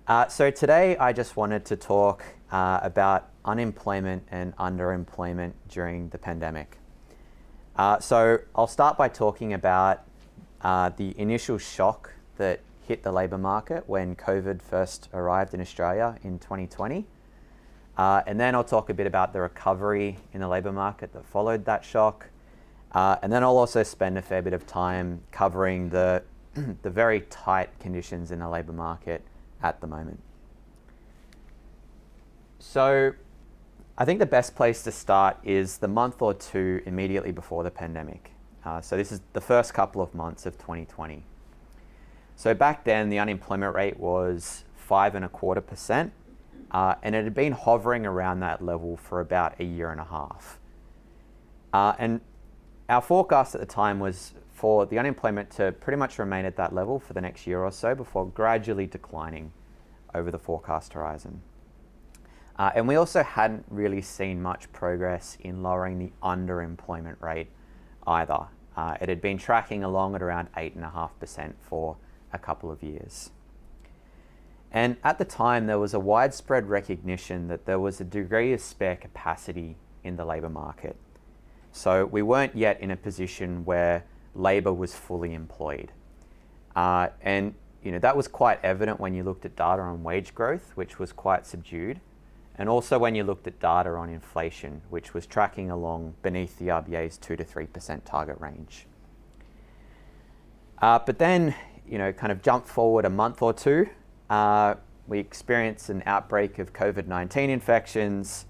So today I just wanted to talk about unemployment and underemployment during the pandemic. So I'll start by talking about the initial shock that hit the labour market when COVID first arrived in Australia in 2020. And then I'll talk a bit about the recovery in the labour market that followed that shock. And then I'll also spend a fair bit of time covering the very tight conditions in the labour market at the moment. So I think the best place to start is the month or two immediately before the pandemic. So this is the first couple of months of 2020. So back then the unemployment rate was 5.25%, and it had been hovering around that level for about a year and a half. And our forecast at the time was for the unemployment to pretty much remain at that level for the next year or so before gradually declining over the forecast horizon. And we also hadn't really seen much progress in lowering the underemployment rate either. It had been tracking along at around 8.5% for a couple of years. And at the time, there was a widespread recognition that there was a degree of spare capacity in the labour market. So we weren't yet in a position where labour was fully employed. And that was quite evident when you looked at data on wage growth, which was quite subdued, and also when you looked at data on inflation, which was tracking along beneath the RBA's 2 to 3% target range. But then, kind of jump forward a month or two, we experienced an outbreak of COVID-19 infections,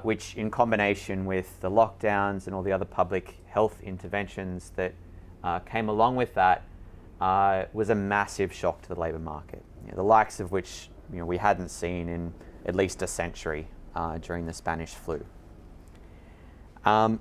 which in combination with the lockdowns and all the other public health interventions that came along with that was a massive shock to the labour market, the likes of which we hadn't seen in at least a century during the Spanish flu. And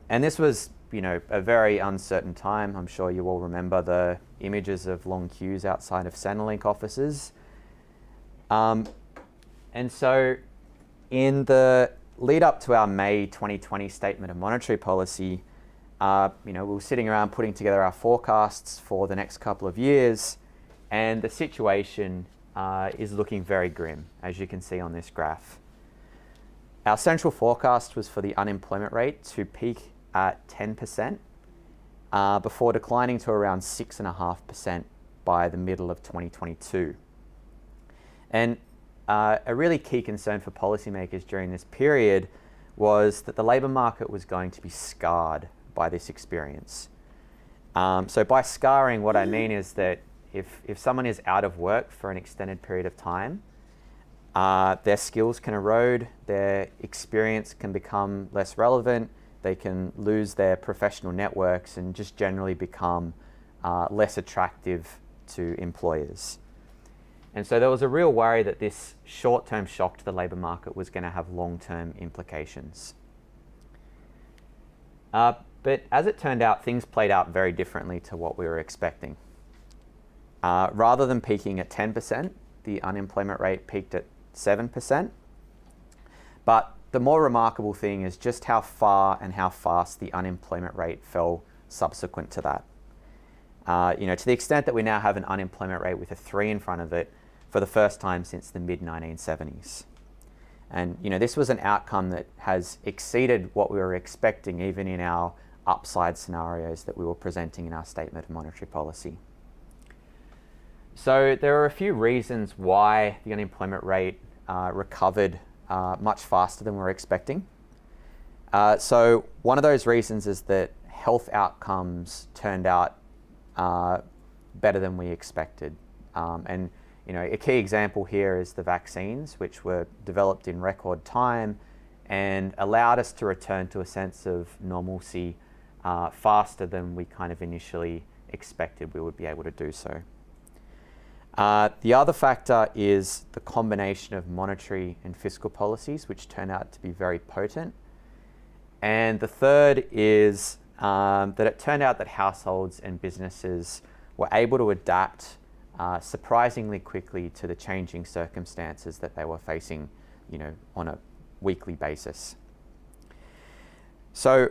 this was a very uncertain time. I'm sure you all remember the images of long queues outside of Centrelink offices. And so in the lead up to our May 2020 Statement of Monetary Policy, we were sitting around putting together our forecasts for the next couple of years, and the situation is looking very grim, as you can see on this graph. Our central forecast was for the unemployment rate to peak at 10% before declining to around 6.5% by the middle of 2022. And a really key concern for policymakers during this period was that the labour market was going to be scarred by this experience. So by scarring, what I mean is that if someone is out of work for an extended period of time, their skills can erode, their experience can become less relevant, they can lose their professional networks and just generally become less attractive to employers. And so there was a real worry that this short-term shock to the labour market was going to have long-term implications. But as it turned out, things played out very differently to what we were expecting. Rather than peaking at 10%, the unemployment rate peaked at 7%. But the more remarkable thing is just how far and how fast the unemployment rate fell subsequent to that. To the extent that we now have an unemployment rate with a 3 in front of it for the first time since the mid-1970s. And this was an outcome that has exceeded what we were expecting even in our upside scenarios that we were presenting in our Statement of Monetary Policy. So there are a few reasons why the unemployment rate recovered much faster than we were expecting. So one of those reasons is that health outcomes turned out better than we expected. And a key example here is the vaccines, which were developed in record time and allowed us to return to a sense of normalcy faster than we kind of initially expected we would be able to do so. The other factor is the combination of monetary and fiscal policies, which turned out to be very potent. And the third is that it turned out that households and businesses were able to adapt surprisingly quickly to the changing circumstances that they were facing, on a weekly basis. So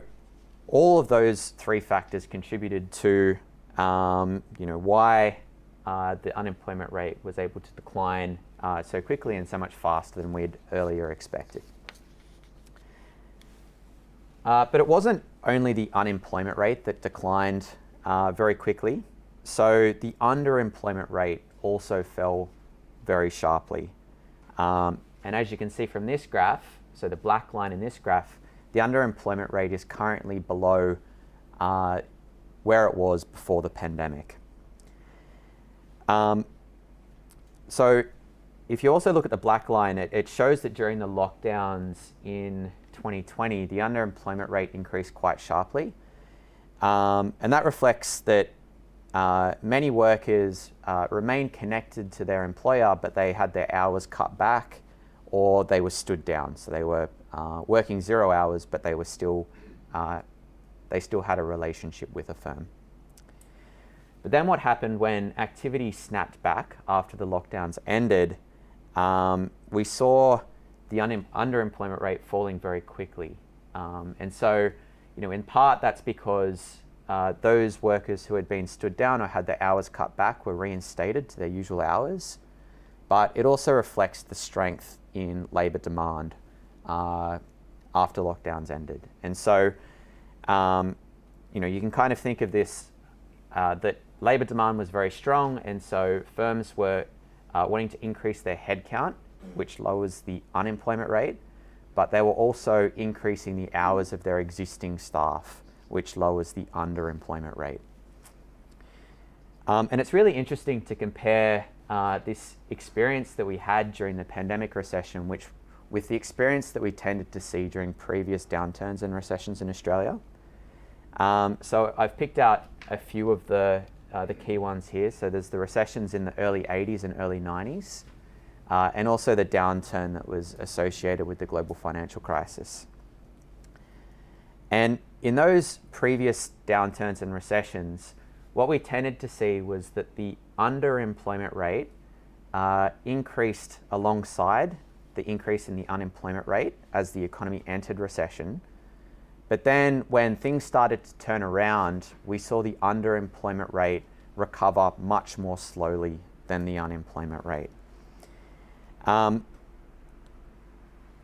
all of those three factors contributed to, why the unemployment rate was able to decline so quickly and so much faster than we'd earlier expected. But it wasn't only the unemployment rate that declined very quickly. So the underemployment rate also fell very sharply. And as you can see from this graph, so the black line in this graph, the underemployment rate is currently below where it was before the pandemic. So if you also look at the black line, it shows that during the lockdowns in 2020, the underemployment rate increased quite sharply. And that reflects that many workers remained connected to their employer, but they had their hours cut back or they were stood down. So they were working 0 hours, but they still had a relationship with a firm. But then what happened when activity snapped back after the lockdowns ended, we saw the underemployment rate falling very quickly. And so, in part that's because those workers who had been stood down or had their hours cut back were reinstated to their usual hours. But it also reflects the strength in labour demand after lockdowns ended. And so, you can kind of think of this, that labour demand was very strong, and so firms were wanting to increase their headcount, which lowers the unemployment rate, but they were also increasing the hours of their existing staff, which lowers the underemployment rate. And it's really interesting to compare this experience that we had during the pandemic recession, with the experience that we tended to see during previous downturns and recessions in Australia. So I've picked out a few of the key ones here. So there's the recessions in the early 80s and early 90s, and also the downturn that was associated with the global financial crisis. And in those previous downturns and recessions, what we tended to see was that the underemployment rate increased alongside the increase in the unemployment rate as the economy entered recession. But then when things started to turn around, we saw the underemployment rate recover much more slowly than the unemployment rate.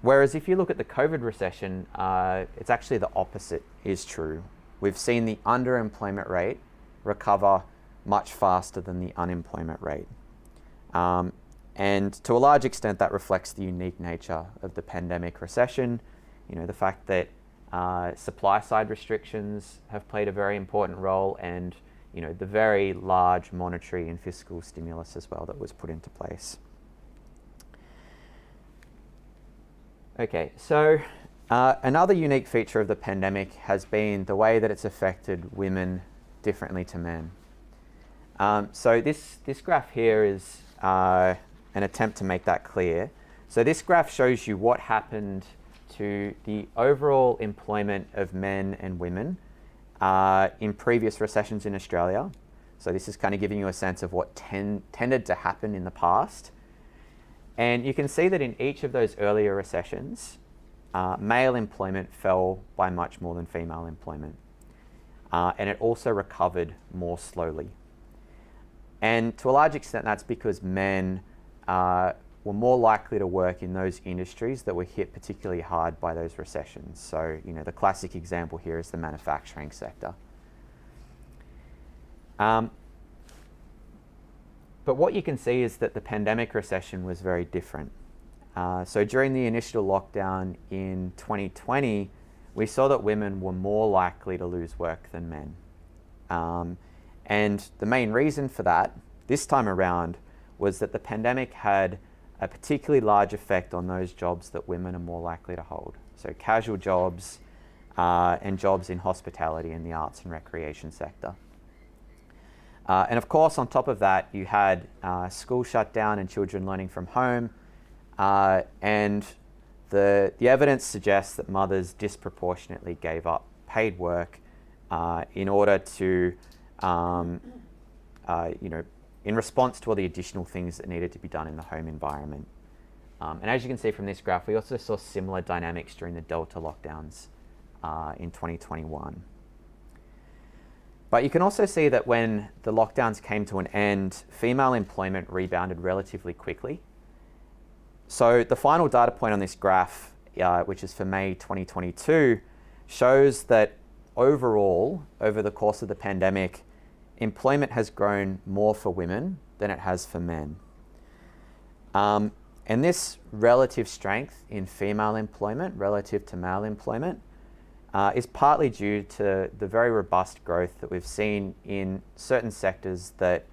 Whereas if you look at the COVID recession, it's actually the opposite is true. We've seen the underemployment rate recover much faster than the unemployment rate. And to a large extent, that reflects the unique nature of the pandemic recession. The fact that supply side restrictions have played a very important role, and the very large monetary and fiscal stimulus as well that was put into place. Okay, so another unique feature of the pandemic has been the way that it's affected women differently to men. So this graph here is an attempt to make that clear. So this graph shows you what happened to the overall employment of men and women in previous recessions in Australia. So this is kind of giving you a sense of what tended to happen in the past. And you can see that in each of those earlier recessions, male employment fell by much more than female employment. And it also recovered more slowly. And to a large extent, that's because men were more likely to work in those industries that were hit particularly hard by those recessions. So, the classic example here is the manufacturing sector. But what you can see is that the pandemic recession was very different. So during the initial lockdown in 2020, we saw that women were more likely to lose work than men. And the main reason for that, this time around, was that the pandemic had a particularly large effect on those jobs that women are more likely to hold. So casual jobs and jobs in hospitality and the arts and recreation sector. And of course, on top of that, you had school shut down and children learning from home. And the evidence suggests that mothers disproportionately gave up paid work in order to, in response to all the additional things that needed to be done in the home environment. And as you can see from this graph, we also saw similar dynamics during the Delta lockdowns in 2021. But you can also see that when the lockdowns came to an end, female employment rebounded relatively quickly. So the final data point on this graph, which is for May 2022, shows that overall, over the course of the pandemic, employment has grown more for women than it has for men. And this relative strength in female employment relative to male employment is partly due to the very robust growth that we've seen in certain sectors that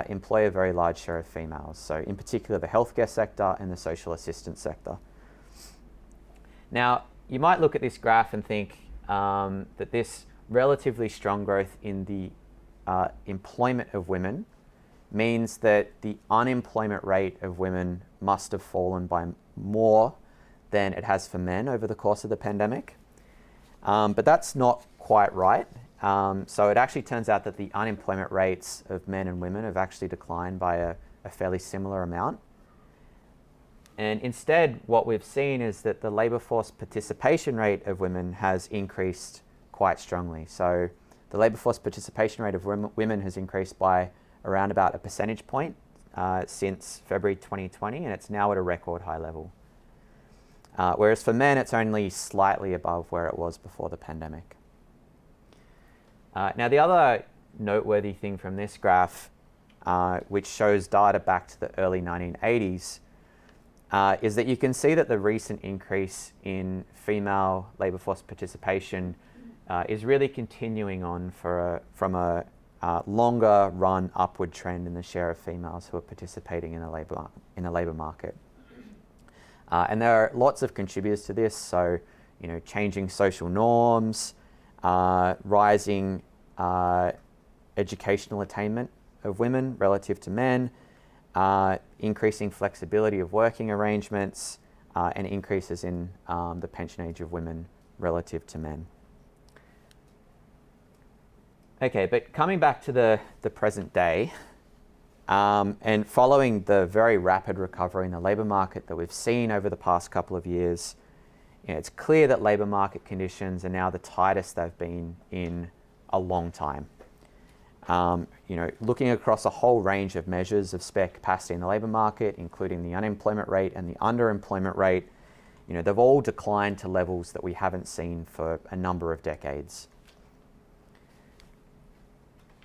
employ a very large share of females. So in particular, the healthcare sector and the social assistance sector. Now, you might look at this graph and think that this relatively strong growth in the employment of women means that the unemployment rate of women must have fallen by more than it has for men over the course of the pandemic. But that's not quite right. So it actually turns out that the unemployment rates of men and women have actually declined by a fairly similar amount. And instead, what we've seen is that the labour force participation rate of women has increased quite strongly. So the labour force participation rate of women has increased by around about a percentage point since February 2020, and it's now at a record high level. Whereas for men, it's only slightly above where it was before the pandemic. Now, the other noteworthy thing from this graph, which shows data back to the early 1980s, is that you can see that the recent increase in female labour force participation is really continuing on from a longer run upward trend in the share of females who are participating in the labour market. And there are lots of contributors to this. So, changing social norms, rising educational attainment of women relative to men, increasing flexibility of working arrangements, and increases in the pension age of women relative to men. Okay, but coming back to the present day, and following the very rapid recovery in the labour market that we've seen over the past couple of years, it's clear that labour market conditions are now the tightest they've been in a long time. Looking across a whole range of measures of spare capacity in the labour market, including the unemployment rate and the underemployment rate, they've all declined to levels that we haven't seen for a number of decades.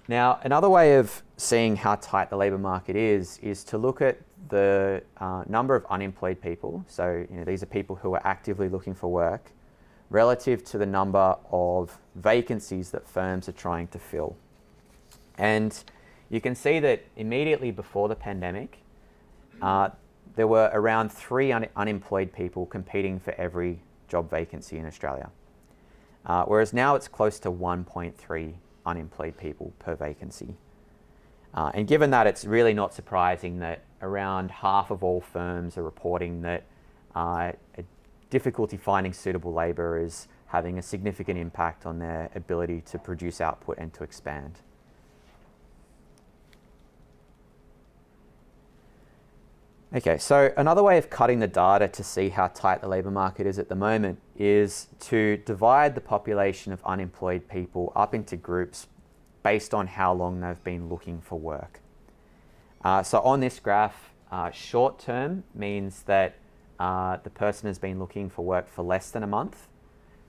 Now, another way of seeing how tight the labour market is to look at the number of unemployed people. So, these are people who are actively looking for work relative to the number of vacancies that firms are trying to fill. And you can see that immediately before the pandemic, there were around 3 unemployed people competing for every job vacancy in Australia. Whereas now it's close to 1.3 unemployed people per vacancy. And given that, it's really not surprising that around half of all firms are reporting that difficulty finding suitable labour is having a significant impact on their ability to produce output and to expand. Okay, so another way of cutting the data to see how tight the labour market is at the moment is to divide the population of unemployed people up into groups based on how long they've been looking for work. So on this graph, short term means that the person has been looking for work for less than a month.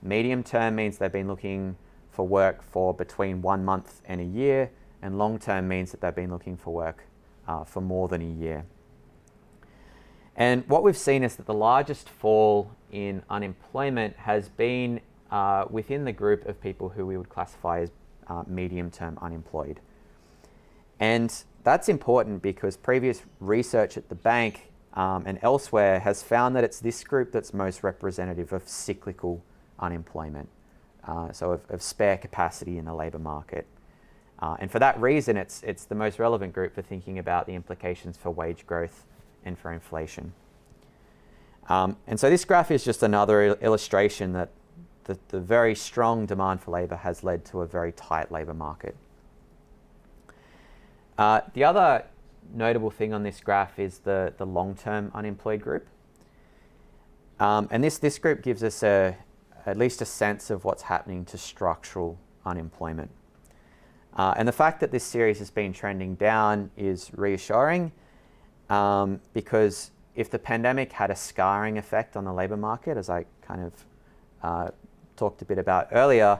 Medium term means they've been looking for work for between 1 month and a year, and long term means that they've been looking for work for more than a year. And what we've seen is that the largest fall in unemployment has been within the group of people who we would classify as medium-term unemployed. And that's important because previous research at the bank and elsewhere has found that it's this group that's most representative of cyclical unemployment, so of spare capacity in the labour market. And for that reason, it's the most relevant group for thinking about the implications for wage growth and for inflation. And so this graph is just another illustration that the very strong demand for labour has led to a very tight labour market. The other notable thing on this graph is the long-term unemployed group. And this group gives us at least a sense of what's happening to structural unemployment. And the fact that this series has been trending down is reassuring, because if the pandemic had a scarring effect on the labour market, as I kind of talked a bit about earlier,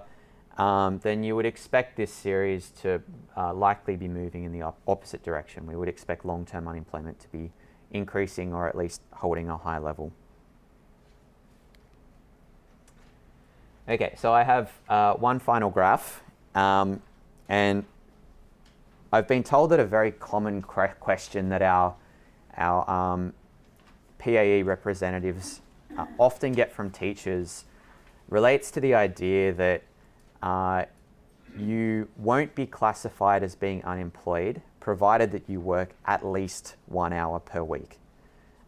then you would expect this series to likely be moving in the opposite direction. We would expect long-term unemployment to be increasing or at least holding a high level. Okay, so I have one final graph, and I've been told that a very common question that our PAE representatives often get from teachers relates to the idea that you won't be classified as being unemployed provided that you work at least 1 hour per week.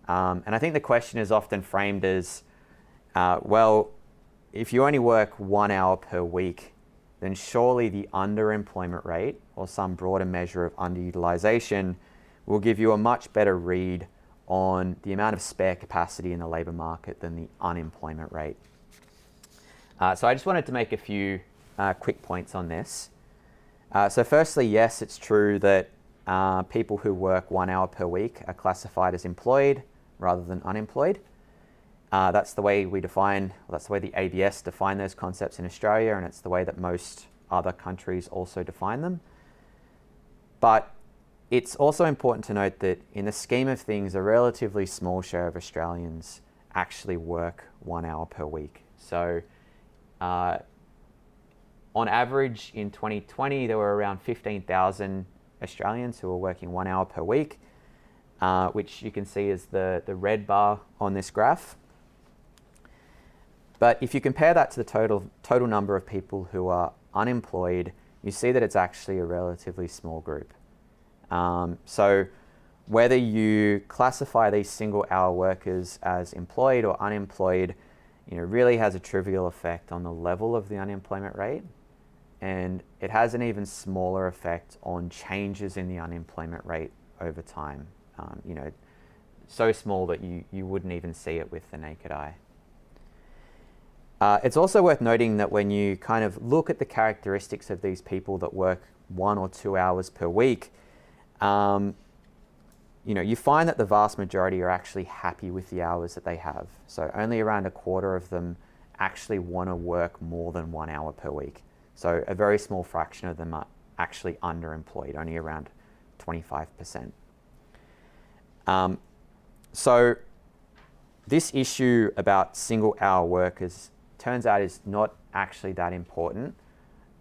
And I think the question is often framed as, well, if you only work 1 hour per week, then surely the underemployment rate or some broader measure of underutilization will give you a much better read on the amount of spare capacity in the labour market than the unemployment rate. So I just wanted to make a few quick points on this. So firstly, yes, it's true that people who work 1 hour per week are classified as employed rather than unemployed. That's the way that's the way the ABS define those concepts in Australia, and it's the way that most other countries also define them. But it's also important to note that in the scheme of things, a relatively small share of Australians actually work 1 hour per week. So on average in 2020, there were around 15,000 Australians who were working 1 hour per week, which you can see is the red bar on this graph. But if you compare that to the total number of people who are unemployed, you see that it's actually a relatively small group. So whether you classify these single-hour workers as employed or unemployed, really has a trivial effect on the level of the unemployment rate, and it has an even smaller effect on changes in the unemployment rate over time. So small that you wouldn't even see it with the naked eye. It's also worth noting that when you kind of look at the characteristics of these people that work 1 or 2 hours per week, you find that the vast majority are actually happy with the hours that they have. So only around a quarter of them actually want to work more than 1 hour per week. So a very small fraction of them are actually underemployed, only around 25%. So this issue about single-hour workers turns out is not actually that important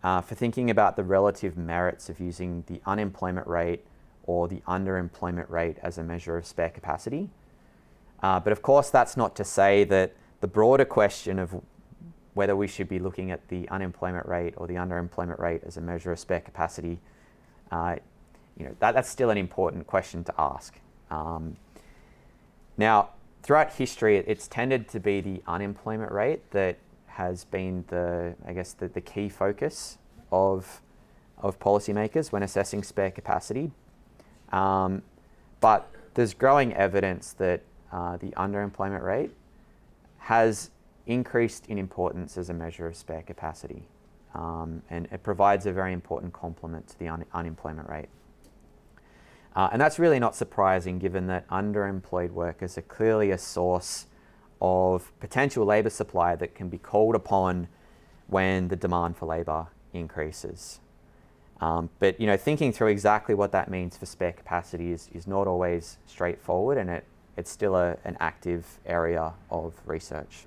for thinking about the relative merits of using the unemployment rate or the underemployment rate as a measure of spare capacity. But of course, that's not to say that the broader question of whether we should be looking at the unemployment rate or the underemployment rate as a measure of spare capacity, that's still an important question to ask. Now, throughout history, it's tended to be the unemployment rate that has been the key focus of policymakers when assessing spare capacity. But there's growing evidence that the underemployment rate has increased in importance as a measure of spare capacity. And it provides a very important complement to the unemployment rate. And that's really not surprising given that underemployed workers are clearly a source of potential labour supply that can be called upon when the demand for labour increases. But thinking through exactly what that means for spare capacity is not always straightforward, and it's still an active area of research.